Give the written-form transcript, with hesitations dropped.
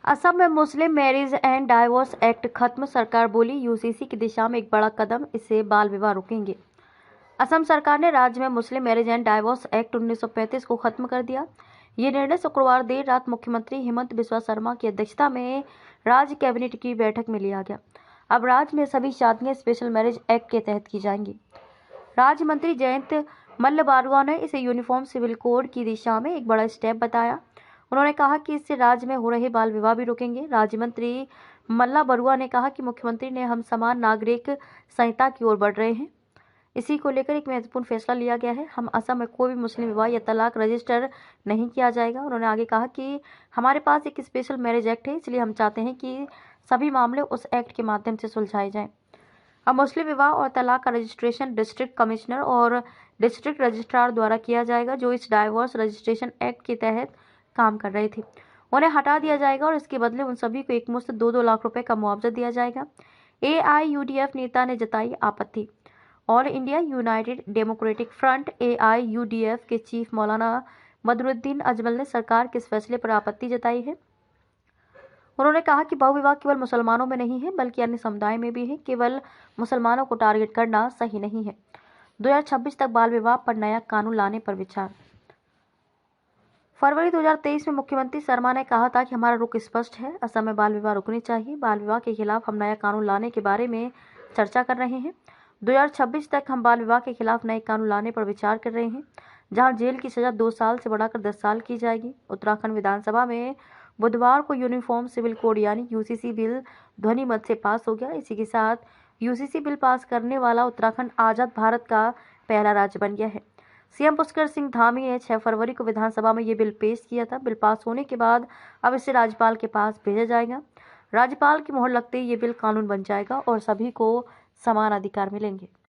असम में मुस्लिम marriage and divorce act खत्म, सरकार बोली यूसीसी की दिशा में एक बड़ा कदम, इससे बाल विवाह रुकेंगे। असम सरकार ने राज्य में मुस्लिम मैरिज एंड डाइवोर्स एक्ट 1935 को खत्म कर दिया। ये निर्णय शुक्रवार देर रात मुख्यमंत्री हिमंत बिस्वा शर्मा की अध्यक्षता में राज्य कैबिनेट की बैठक में लिया गया। अब राज्य में सभी शादियां स्पेशल मैरिज एक्ट के तहत की जाएंगी। राज्य मंत्री जयंत मल्ल बारुआ ने इसे यूनिफॉर्म सिविल कोड की दिशा में एक बड़ा स्टेप बताया। उन्होंने कहा कि इससे राज्य में हो रहे बाल विवाह भी रुकेंगे। राज्य मंत्री मल्ला बरुआ ने कहा कि मुख्यमंत्री ने हम समान नागरिक संहिता की ओर बढ़ रहे हैं। इसी को लेकर एक महत्वपूर्ण फैसला लिया गया है। हम असम में कोई भी मुस्लिम विवाह या तलाक रजिस्टर नहीं किया जाएगा। उन्होंने आगे कहा कि हमारे पास एक स्पेशल मैरिज एक्ट है, इसलिए हम चाहते हैं कि सभी मामले उस एक्ट के माध्यम से सुलझाए जाएं। अब मुस्लिम विवाह और तलाक का रजिस्ट्रेशन डिस्ट्रिक्ट कमिश्नर और डिस्ट्रिक्ट रजिस्ट्रार द्वारा किया जाएगा, जो इस डाइवोर्स रजिस्ट्रेशन एक्ट के तहत काम कर रहे थे। उन्हें हटा दिया जाएगा और इसके बदले उन सभी को एकमुश्त 2-2 लाख रुपए का मुआवजा दिया जाएगा। AIUDF नेता ने जताई आपत्ति। All India United democratic front AIUDF के चीफ मौलाना बदरुद्दीन अजमल ने सरकार के इस फैसले पर आपत्ति जताई है। उन्होंने कहा कि बहुविवाह केवल मुसलमानों में नहीं है, बल्कि अन्य समुदाय में भी है। केवल मुसलमानों को टारगेट करना सही नहीं है। 2026 तक बाल विवाह पर नया कानून लाने पर विचार। फरवरी 2023 में मुख्यमंत्री शर्मा ने कहा था कि हमारा रुख स्पष्ट है, असम में बाल विवाह रुकनी चाहिए। बाल विवाह के खिलाफ हम नया कानून लाने के बारे में चर्चा कर रहे हैं। 2026 तक हम बाल विवाह के खिलाफ नए कानून लाने पर विचार कर रहे हैं, जहां जेल की सजा 2 साल से बढ़ाकर 10 साल की जाएगी। उत्तराखंड विधानसभा में बुधवार को यूनिफॉर्म सिविल कोड यानी यूसीसी बिल ध्वनि मत से पास हो गया। इसी के साथ यूसीसी बिल पास करने वाला उत्तराखंड आजाद भारत का पहला राज्य बन गया है। सीएम पुष्कर सिंह धामी ने 6 फरवरी को विधानसभा में ये बिल पेश किया था। बिल पास होने के बाद अब इसे राज्यपाल के पास भेजा जाएगा। राज्यपाल की मोहर लगते ही ये बिल कानून बन जाएगा और सभी को समान अधिकार मिलेंगे।